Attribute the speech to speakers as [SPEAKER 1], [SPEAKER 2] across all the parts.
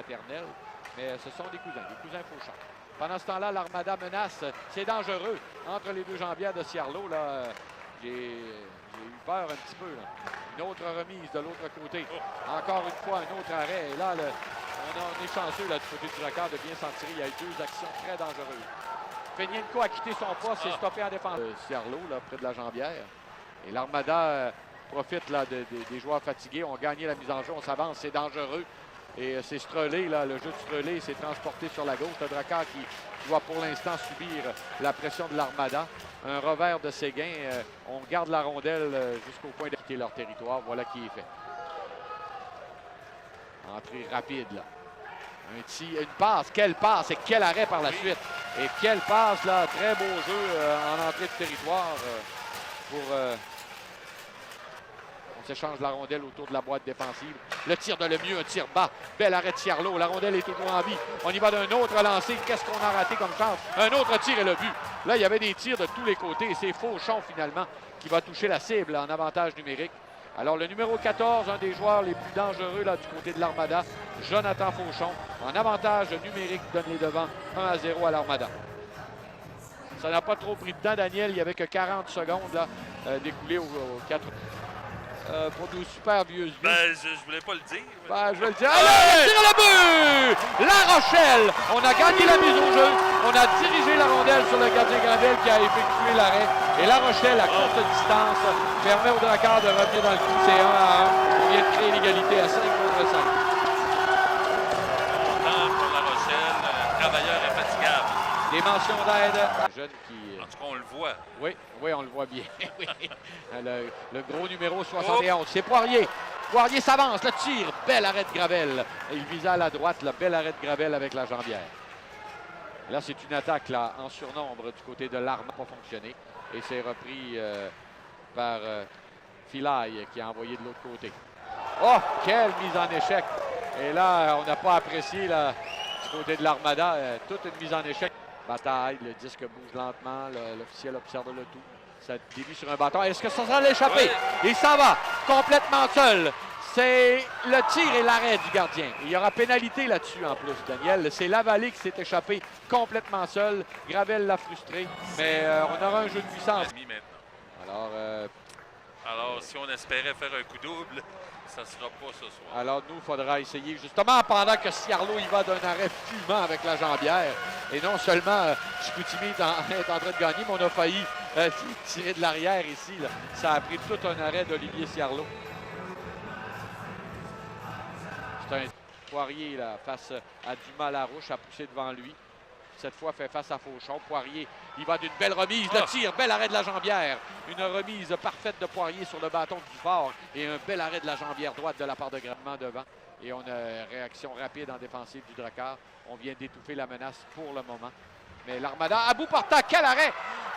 [SPEAKER 1] maternelle, mais ce sont des cousins Fauchon. Pendant ce temps-là, l'Armada menace. C'est dangereux entre les deux jambières de Ciarlot. J'ai eu peur un petit peu. Là. Une autre remise de l'autre côté. Encore une fois, un autre arrêt. Et là, on est chanceux là, du côté du Drakkar de bien s'en tirer. Il y a eu deux actions très dangereuses. Feignienko a quitté son poste et stoppé en défense. Ciarlot, là, près de la jambière. Et l'Armada profite là, des joueurs fatigués. On a gagné la mise en jeu. On s'avance. C'est dangereux. Et c'est Strelé, là, le jeu de Strelé s'est transporté sur la gauche. Le Drakkar qui doit pour l'instant subir la pression de l'Armada. Un revers de Séguin. On garde la rondelle jusqu'au point de quitter leur territoire. Voilà qui est fait. Entrée rapide, là. Une passe. Quelle passe et quel arrêt par la suite. Et quelle passe, là. Très beau jeu en entrée de territoire pour... On s'échange la rondelle autour de la boîte défensive. Le tir de Lemieux, un tir bas. Bel arrêt de Ciarlot. La rondelle est toujours en vie. On y va d'un autre lancé. Qu'est-ce qu'on a raté comme chance? Un autre tir et le but. Là, il y avait des tirs de tous les côtés. C'est Fauchon, finalement, qui va toucher la cible en avantage numérique. Alors, le numéro 14, un des joueurs les plus dangereux là, du côté de l'Armada, Jonathan Fauchon, en avantage numérique, donne les devants 1-0 à l'Armada. Ça n'a pas trop pris de temps, Daniel. Il n'y avait que 40 secondes là, découlées aux 4. Pour nos super vieux yeux.
[SPEAKER 2] Ben, je voulais pas le dire. Mais...
[SPEAKER 1] Ben, je vais le dire. Allez, tire le but! La Rochelle! On a gagné la mise au jeu. On a dirigé la rondelle sur le gardien Gravel qui a effectué l'arrêt. Et La Rochelle, à courte distance, permet au Drakkar de revenir dans le coup. C'est 1-1. On vient de créer l'égalité à 5 contre 5.
[SPEAKER 2] Content pour La Rochelle. Le travailleur infatigable.
[SPEAKER 1] Des mentions d'aide. Jeune qui...
[SPEAKER 2] En tout cas, on le voit.
[SPEAKER 1] Oui, on le voit bien. le gros numéro 71. C'est Poirier. Poirier s'avance. Le tir. Bel arrêt de Gravel. Il visait à la droite. Le bel arrêt de Gravel avec la jambière. Là, c'est une attaque là, en surnombre du côté de l'Armada. Pas fonctionné. Et c'est repris par Filaille qui a envoyé de l'autre côté. Oh, quelle mise en échec. Et là, on n'a pas apprécié là, du côté de l'Armada. Toute une mise en échec. Bataille, le disque bouge lentement, l'officiel observe le tout. Ça dévie sur un bâton. Est-ce que ça sera l'échappée?
[SPEAKER 2] Oui.
[SPEAKER 1] Il s'en va, complètement seul. C'est le tir et l'arrêt du gardien. Il y aura pénalité là-dessus en plus, Daniel. C'est Lavallée qui s'est échappé complètement seul. Gravel l'a frustré, mais on aura un jeu de puissance.
[SPEAKER 2] Alors, si on espérait faire un coup double, ça ne sera pas ce soir.
[SPEAKER 1] Alors, nous, il faudra essayer, justement, pendant que Ciarlot y va d'un arrêt fumant avec la jambière. Et non seulement Chicoutimi est en train de gagner, mais on a failli tirer de l'arrière ici. Là. Ça a pris tout un arrêt d'Olivier Ciarlot. C'est un Poirier là, face à Dumas Larouche à pousser devant lui. Cette fois, fait face à Fauchon. Poirier, il va d'une belle remise. Le tir, bel arrêt de la jambière. Une remise parfaite de Poirier sur le bâton du fort. Et un bel arrêt de la jambière droite de la part de Gravement devant. Et on a réaction rapide en défensive du Drakkar. On vient d'étouffer la menace pour le moment. Mais l'Armada, à bout portant, quel arrêt!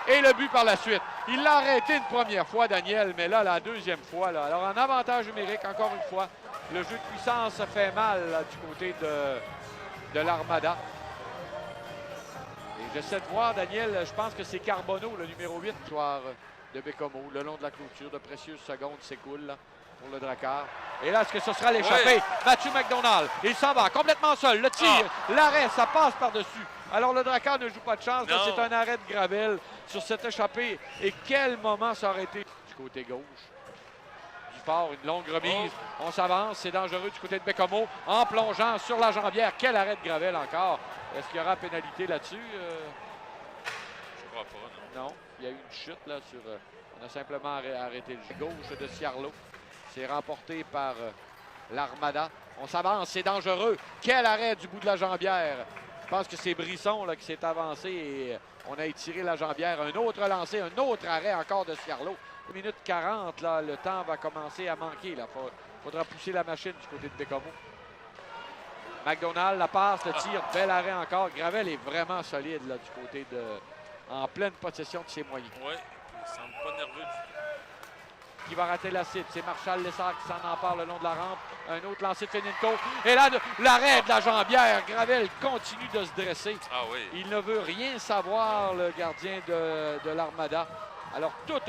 [SPEAKER 1] Et le but par la suite. Il l'a arrêté une première fois, Daniel, mais là, la deuxième fois. Là. Alors, en avantage numérique, encore une fois, le jeu de puissance fait mal là, du côté de l'Armada. Et j'essaie de voir, Daniel, je pense que c'est Carbonneau, le numéro 8, joueur de Bécomo. Le long de la clôture, de précieuses secondes s'écoulent pour le Drakkar. Et là, est-ce que ce sera l'échappée? Oui. Mathieu McDonald, il s'en va complètement seul. Le tir, l'arrêt, ça passe par-dessus. Alors, le Drakkar ne joue pas de chance. C'est un arrêt de Gravel sur cette échappée. Et quel moment ça aurait été du côté gauche. Du fort, une longue remise. On s'avance, c'est dangereux du côté de Bécomo. En plongeant sur la jambière. Quel arrêt de Gravel encore. Est-ce qu'il y aura pénalité là-dessus?
[SPEAKER 2] Je crois pas, non.
[SPEAKER 1] Non, il y a eu une chute là sur... on a simplement arrêté le gauche de Ciarlot. C'est remporté par l'Armada. On s'avance, c'est dangereux. Quel arrêt du bout de la jambière. Je pense que c'est Brisson là, qui s'est avancé et on a étiré la jambière. Un autre lancé, un autre arrêt encore de Ciarlot. 1 minute 40, là, le temps va commencer à manquer. Il faudra pousser la machine du côté de Bécomo. McDonald, la passe, le tir, bel arrêt encore. Gravel est vraiment solide là, du côté de... en pleine possession de ses moyens.
[SPEAKER 2] Oui, il semble pas nerveux du tout.
[SPEAKER 1] Qui va rater la cible? C'est Marshall Lessard qui s'en empare le long de la rampe. Un autre lancé de Feignienko. Et là, l'arrêt de la jambière. Gravel continue de se dresser.
[SPEAKER 2] Ah oui.
[SPEAKER 1] Il ne veut rien savoir, le gardien de l'Armada. Alors, tout un